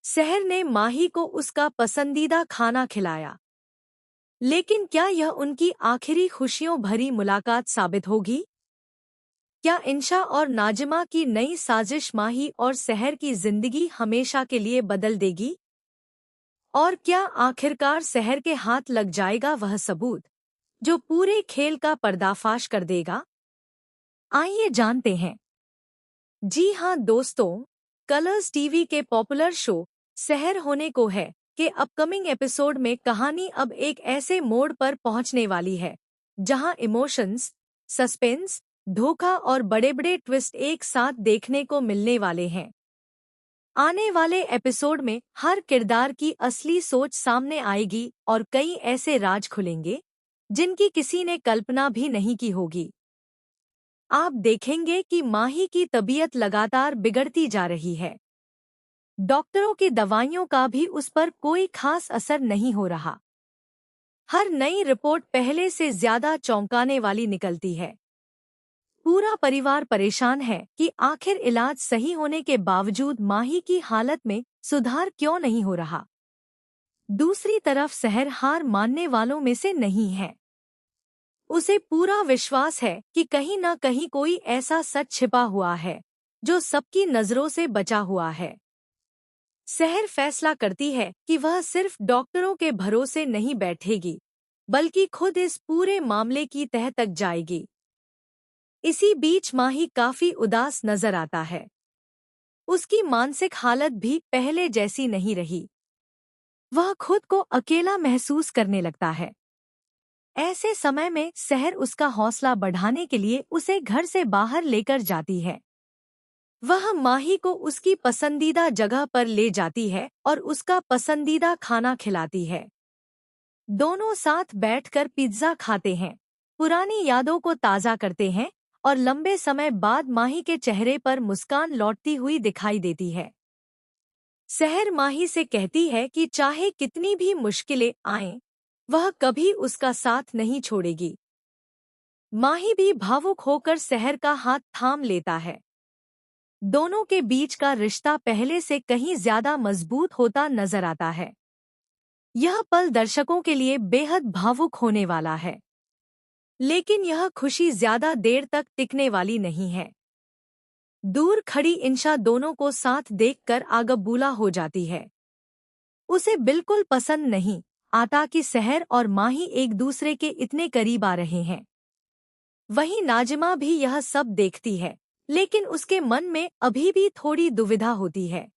सहर ने माही को उसका पसंदीदा खाना खिलाया। लेकिन क्या यह उनकी आखिरी खुशियों भरी मुलाकात साबित होगी? क्या इंशा और नाजिमा की नई साजिश माही और सहर की जिंदगी हमेशा के लिए बदल देगी? और क्या आखिरकार सहर के हाथ लग जाएगा वह सबूत जो पूरे खेल का पर्दाफाश कर देगा? आइए जानते हैं। जी हाँ दोस्तों, कलर्स टीवी के पॉपुलर शो सहर होने को है कि अपकमिंग एपिसोड में कहानी अब एक ऐसे मोड़ पर पहुंचने वाली है जहां इमोशंस, सस्पेंस, धोखा और बड़े बड़े ट्विस्ट एक साथ देखने को मिलने वाले हैं। आने वाले एपिसोड में हर किरदार की असली सोच सामने आएगी और कई ऐसे राज खुलेंगे जिनकी किसी ने कल्पना भी नहीं की होगी। आप देखेंगे कि माही की तबीयत लगातार बिगड़ती जा रही है। डॉक्टरों की दवाइयों का भी उस पर कोई खास असर नहीं हो रहा। हर नई रिपोर्ट पहले से ज्यादा चौंकाने वाली निकलती है। पूरा परिवार परेशान है कि आखिर इलाज सही होने के बावजूद माही की हालत में सुधार क्यों नहीं हो रहा। दूसरी तरफ सहर हार मानने वालों में से नहीं है। उसे पूरा विश्वास है कि कहीं न कहीं कोई ऐसा सच छिपा हुआ है जो सबकी नजरों से बचा हुआ है। सहर फैसला करती है कि वह सिर्फ डॉक्टरों के भरोसे नहीं बैठेगी, बल्कि खुद इस पूरे मामले की तह तक जाएगी। इसी बीच माही काफी उदास नजर आता है। उसकी मानसिक हालत भी पहले जैसी नहीं रही। वह खुद को अकेला महसूस करने लगता है। ऐसे समय में सहर उसका हौसला बढ़ाने के लिए उसे घर से बाहर लेकर जाती है। वह माही को उसकी पसंदीदा जगह पर ले जाती है और उसका पसंदीदा खाना खिलाती है। दोनों साथ बैठकर पिज्जा खाते हैं, पुरानी यादों को ताज़ा करते हैं और लंबे समय बाद माही के चेहरे पर मुस्कान लौटती हुई दिखाई देती है। सहर माही से कहती है कि चाहे कितनी भी मुश्किलें आएं, वह कभी उसका साथ नहीं छोड़ेगी। माही भी भावुक होकर सहर का हाथ थाम लेता है। दोनों के बीच का रिश्ता पहले से कहीं ज्यादा मजबूत होता नजर आता है। यह पल दर्शकों के लिए बेहद भावुक होने वाला है। लेकिन यह खुशी ज्यादा देर तक टिकने वाली नहीं है। दूर खड़ी इंशा दोनों को साथ देखकर आगबूला हो जाती है। उसे बिल्कुल पसंद नहीं आता कि सहर और माही एक दूसरे के इतने करीब आ रहे हैं। वहीं नाजिमा भी यह सब देखती है, लेकिन उसके मन में अभी भी थोड़ी दुविधा होती है।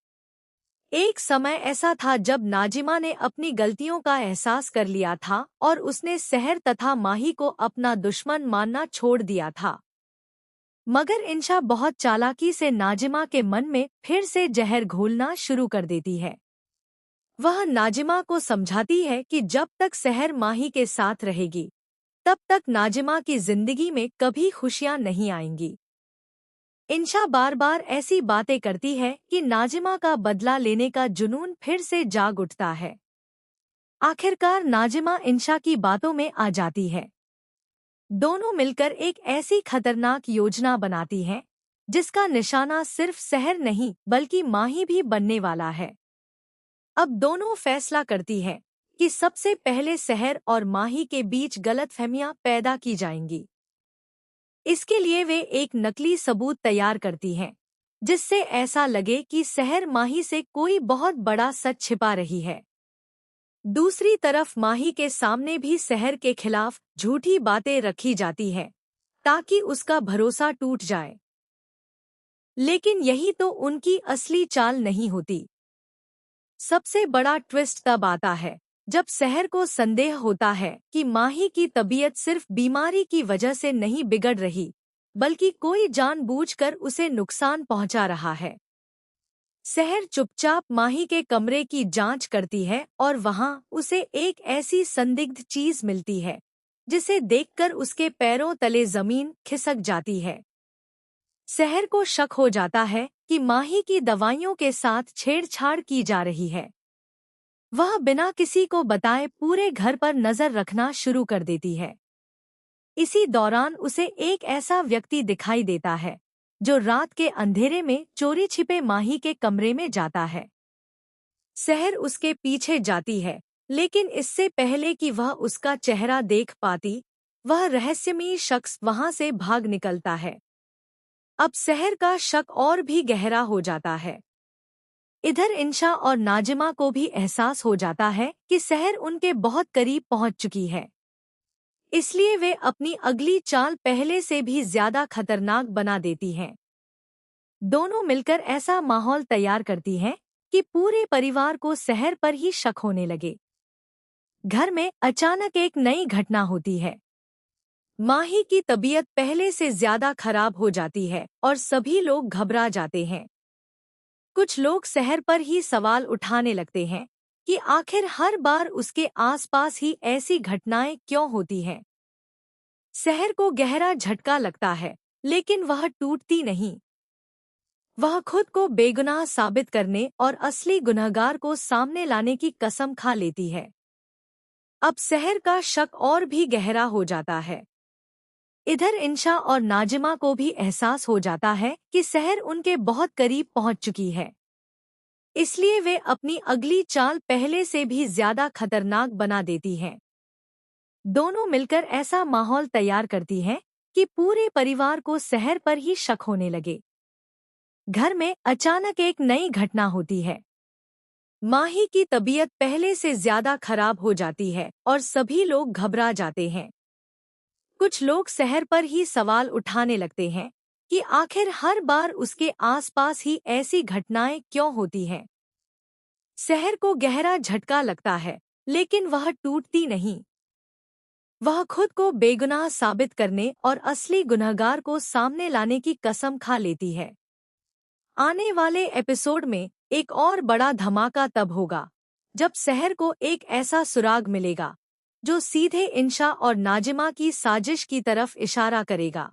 एक समय ऐसा था जब नाजिमा ने अपनी गलतियों का एहसास कर लिया था और उसने सहर तथा माही को अपना दुश्मन मानना छोड़ दिया था। मगर इंशा बहुत चालाकी से नाजिमा के मन में फिर से जहर घोलना शुरू कर देती है। वह नाजिमा को समझाती है कि जब तक सहर माही के साथ रहेगी, तब तक नाजिमा की जिंदगी में कभी खुशियां नहीं आएंगी। इंशा बार बार ऐसी बातें करती है कि नाजिमा का बदला लेने का जुनून फिर से जाग उठता है। आखिरकार नाजिमा इंशा की बातों में आ जाती है। दोनों मिलकर एक ऐसी खतरनाक योजना बनाती हैं, जिसका निशाना सिर्फ सहर नहीं बल्कि माही भी बनने वाला है। अब दोनों फैसला करती है कि सबसे पहले सहर और माही के बीच गलतफहमियां पैदा की जाएंगी। इसके लिए वे एक नकली सबूत तैयार करती हैं, जिससे ऐसा लगे कि सहर माही से कोई बहुत बड़ा सच छिपा रही है। दूसरी तरफ माही के सामने भी सहर के खिलाफ झूठी बातें रखी जाती हैं, ताकि उसका भरोसा टूट जाए। लेकिन यही तो उनकी असली चाल नहीं होती। सबसे बड़ा ट्विस्ट तब आता है जब सहर को संदेह होता है कि माही की तबीयत सिर्फ बीमारी की वजह से नहीं बिगड़ रही, बल्कि कोई जानबूझकर उसे नुकसान पहुंचा रहा है। सहर चुपचाप माही के कमरे की जांच करती है और वहां उसे एक ऐसी संदिग्ध चीज मिलती है, जिसे देखकर उसके पैरों तले जमीन खिसक जाती है। सहर को शक हो जाता है कि माही की दवाइयों के साथ छेड़छाड़ की जा रही है। वह बिना किसी को बताए पूरे घर पर नजर रखना शुरू कर देती है। इसी दौरान उसे एक ऐसा व्यक्ति दिखाई देता है जो रात के अंधेरे में चोरी छिपे माही के कमरे में जाता है। शहर उसके पीछे जाती है, लेकिन इससे पहले कि वह उसका चेहरा देख पाती, वह रहस्यमयी शख्स वहां से भाग निकलता है। अब शहर का शक और भी गहरा हो जाता है। इधर इंशा और नाजिमा को भी एहसास हो जाता है कि शहर उनके बहुत करीब पहुंच चुकी है। इसलिए वे अपनी अगली चाल पहले से भी ज्यादा खतरनाक बना देती हैं। दोनों मिलकर ऐसा माहौल तैयार करती हैं कि पूरे परिवार को शहर पर ही शक होने लगे। घर में अचानक एक नई घटना होती है। माही की तबीयत पहले से ज्यादा खराब हो जाती है और सभी लोग घबरा जाते हैं। कुछ लोग शहर पर ही सवाल उठाने लगते हैं कि आखिर हर बार उसके आसपास ही ऐसी घटनाएं क्यों होती हैं। शहर को गहरा झटका लगता है, लेकिन वह टूटती नहीं। वह खुद को बेगुनाह साबित करने और असली गुनहगार को सामने लाने की कसम खा लेती है। अब शहर का शक और भी गहरा हो जाता है। इधर इंशा और नाजिमा को भी एहसास हो जाता है कि शहर उनके बहुत करीब पहुंच चुकी है। इसलिए वे अपनी अगली चाल पहले से भी ज्यादा खतरनाक बना देती हैं। दोनों मिलकर ऐसा माहौल तैयार करती हैं कि पूरे परिवार को शहर पर ही शक होने लगे। घर में अचानक एक नई घटना होती है। माही की तबीयत पहले से ज्यादा खराब हो जाती है और सभी लोग घबरा जाते हैं। कुछ लोग शहर पर ही सवाल उठाने लगते हैं कि आखिर हर बार उसके आसपास ही ऐसी घटनाएं क्यों होती हैं। शहर को गहरा झटका लगता है, लेकिन वह टूटती नहीं। वह खुद को बेगुनाह साबित करने और असली गुनहगार को सामने लाने की कसम खा लेती है। आने वाले एपिसोड में एक और बड़ा धमाका तब होगा जब शहर को एक ऐसा सुराग मिलेगा जो सीधे इंशा और नाजिमा की साजिश की तरफ इशारा करेगा।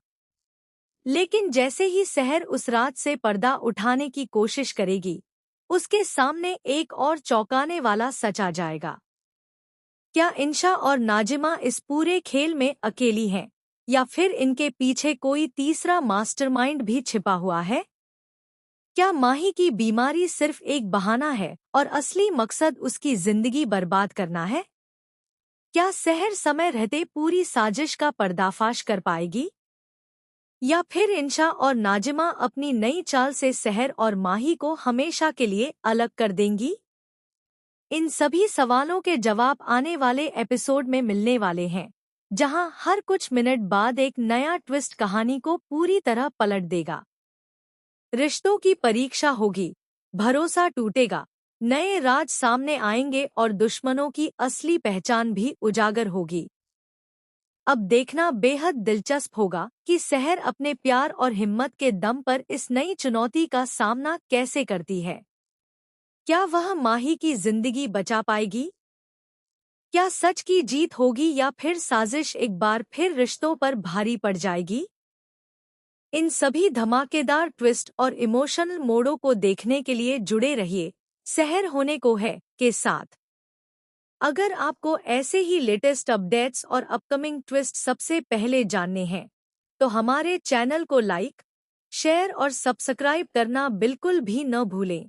लेकिन जैसे ही शहर उस रात से पर्दा उठाने की कोशिश करेगी, उसके सामने एक और चौंकाने वाला सच आ जाएगा। क्या इंशा और नाजिमा इस पूरे खेल में अकेली हैं, या फिर इनके पीछे कोई तीसरा मास्टरमाइंड भी छिपा हुआ है? क्या माही की बीमारी सिर्फ एक बहाना है और असली मकसद उसकी जिंदगी बर्बाद करना है? क्या शहर समय रहते पूरी साजिश का पर्दाफाश कर पाएगी, या फिर इंशा और नाजिमा अपनी नई चाल से शहर और माही को हमेशा के लिए अलग कर देंगी? इन सभी सवालों के जवाब आने वाले एपिसोड में मिलने वाले हैं, जहां हर कुछ मिनट बाद एक नया ट्विस्ट कहानी को पूरी तरह पलट देगा। रिश्तों की परीक्षा होगी, भरोसा टूटेगा, नए राज सामने आएंगे और दुश्मनों की असली पहचान भी उजागर होगी। अब देखना बेहद दिलचस्प होगा कि शहर अपने प्यार और हिम्मत के दम पर इस नई चुनौती का सामना कैसे करती है। क्या वह माही की जिंदगी बचा पाएगी? क्या सच की जीत होगी, या फिर साजिश एक बार फिर रिश्तों पर भारी पड़ जाएगी? इन सभी धमाकेदार ट्विस्ट और इमोशनल मोड़ों को देखने के लिए जुड़े रहिए शहर होने को है के साथ। अगर आपको ऐसे ही लेटेस्ट अपडेट्स और अपकमिंग ट्विस्ट सबसे पहले जानने हैं, तो हमारे चैनल को लाइक, शेयर और सब्सक्राइब करना बिल्कुल भी न भूलें।